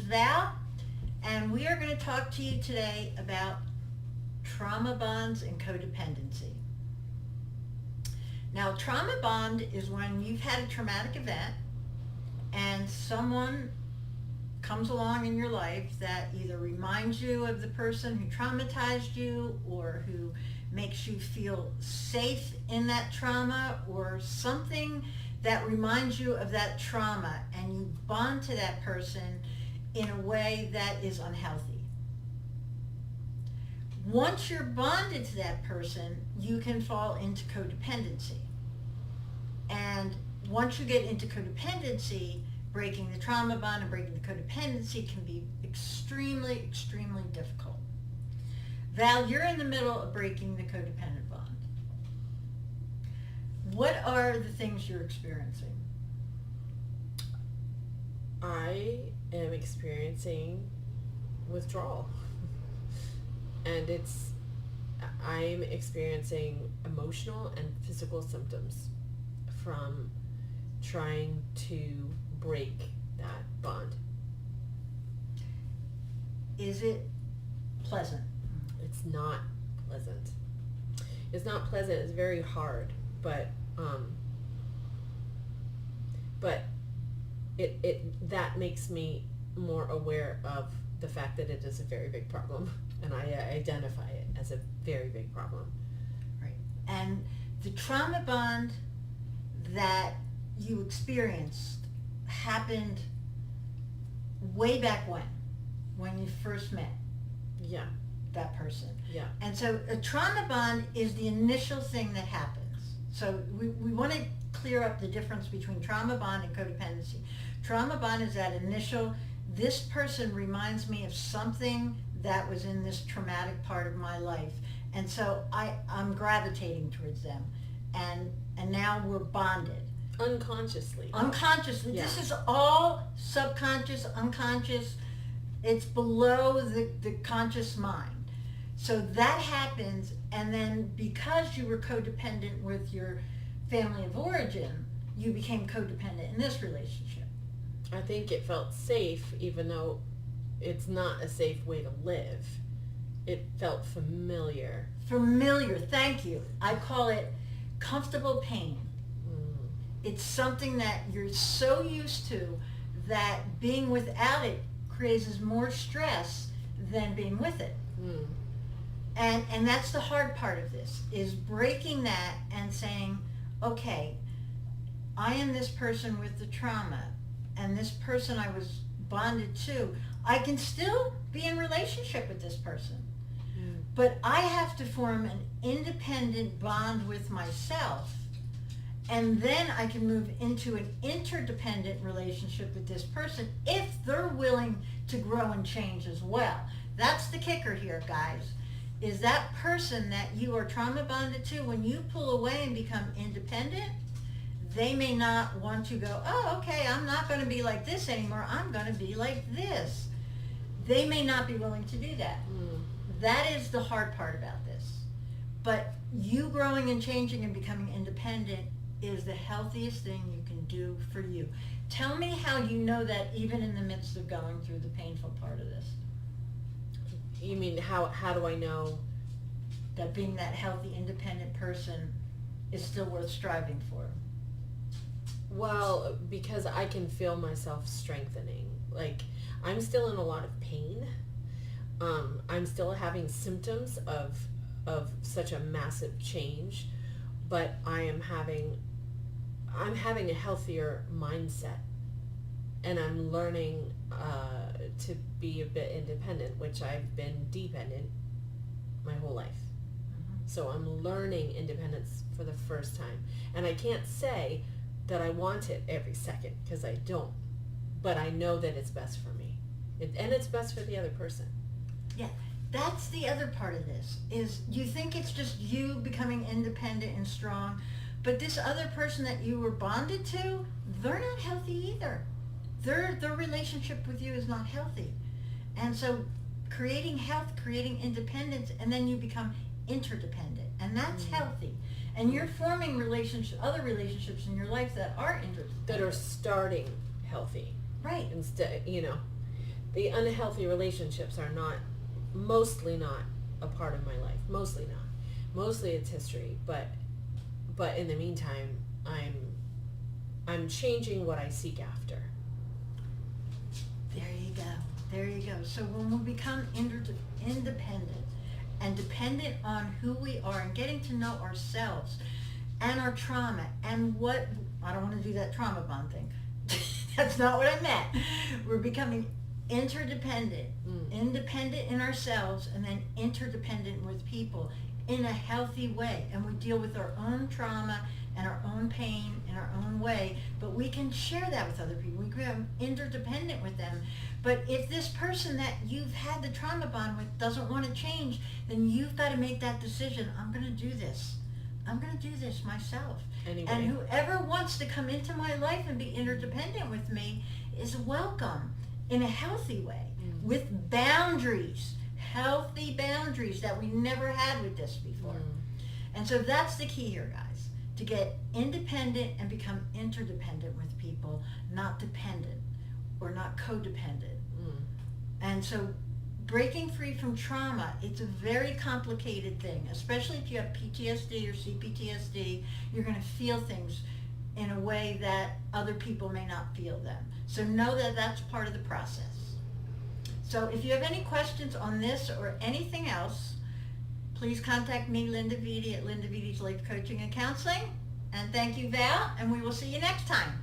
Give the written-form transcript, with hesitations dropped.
Val, and we are going to talk to you today about trauma bonds and codependency. Now, trauma bond is when you've had a traumatic event and someone comes along in your life that either reminds you of the person who traumatized you or who makes you feel safe in that trauma, or something that reminds you of that trauma, and you bond to that person in a way that is unhealthy. Once you're bonded to that person, you can fall into codependency. And once you get into codependency, breaking the trauma bond and breaking the codependency can be extremely, extremely difficult. Val, you're in the middle of breaking the codependent bond. What are the things you're experiencing? I am experiencing withdrawal. And I'm experiencing emotional and physical symptoms from trying to break that bond. Is it pleasant? It's not pleasant. It's not pleasant. It's very hard, but it that makes me more aware of the fact that it is a very big problem, and I identify it as a very big problem. Right. And the trauma bond that you experienced happened way back when you first met. Yeah. That person. Yeah. And so a trauma bond is the initial thing that happens. So we want to clear up the difference between trauma bond and codependency. Trauma bond is that initial, this person reminds me of something that was in this traumatic part of my life. And so I'm gravitating towards them. And now we're bonded. Unconsciously. Unconsciously. Yeah. This is all subconscious, unconscious. It's below the conscious mind. So that happens, and then because you were codependent with your family of origin, you became codependent in this relationship. I think it felt safe, even though it's not a safe way to live. It felt familiar. Familiar, thank you. I call it comfortable pain. It's something that you're so used to that being without it causes more stress than being with it. And that's the hard part of this, is breaking that and saying, okay, I am this person with the trauma, and this person I was bonded to, I can still be in relationship with this person, but I have to form an independent bond with myself, and then I can move into an interdependent relationship with this person if they're willing to grow and change as well. That's the kicker here, guys, is that person that you are trauma bonded to, when you pull away and become independent, they may not want to go, oh, okay, I'm not going to be like this anymore. I'm going to be like this. They may not be willing to do that. That is the hard part about this. But you growing and changing and becoming independent is the healthiest thing you can do for you. Tell me how you know that, even in the midst of going through the painful part of this. You mean how do I know that being that healthy, independent person is still worth striving for? Well, because I can feel myself strengthening. Like, I'm still in a lot of pain. I'm still having symptoms of such a massive change, but I'm having a healthier mindset, and I'm learning to be a bit independent, which I've been dependent my whole life. So I'm learning independence for the first time, and I can't say that I want it every second, because I don't, but I know that it's best for me, and it's best for the other person. Yeah, that's the other part of this, is you think it's just you becoming independent and strong, but this other person that you were bonded to, they're not healthy either. Their relationship with you is not healthy. And so creating health, creating independence, and then you become interdependent, and that's healthy. And you're forming other relationships in your life that are interdependent. That are starting healthy. Right. Instead, the unhealthy relationships are mostly not a part of my life. Mostly not. Mostly it's history, but in the meantime, I'm changing what I seek after. There you go. There you go. So when we become independent and dependent on who we are and getting to know ourselves and our trauma and what, I don't want to do that trauma bond thing. That's not what I meant. We're becoming interdependent, independent in ourselves and then interdependent with people in a healthy way. And we deal with our own trauma and our own pain in our own way, but we can share that with other people. We become interdependent with them. But if this person that you've had the trauma bond with doesn't want to change, then you've got to make that decision. I'm going to do this. I'm going to do this myself. Anyway. And whoever wants to come into my life and be interdependent with me is welcome in a healthy way, with boundaries, healthy boundaries that we never had with this before. And so that's the key here, guys, to get independent and become interdependent with people, not dependent or not codependent. And so breaking free from trauma, it's a very complicated thing, especially if you have PTSD or CPTSD. You're going to feel things in a way that other people may not feel them. So know that that's part of the process. So if you have any questions on this or anything else, please contact me, Linda Vitti, at Linda Vitti's Life Coaching and Counseling. And thank you, Val, and we will see you next time.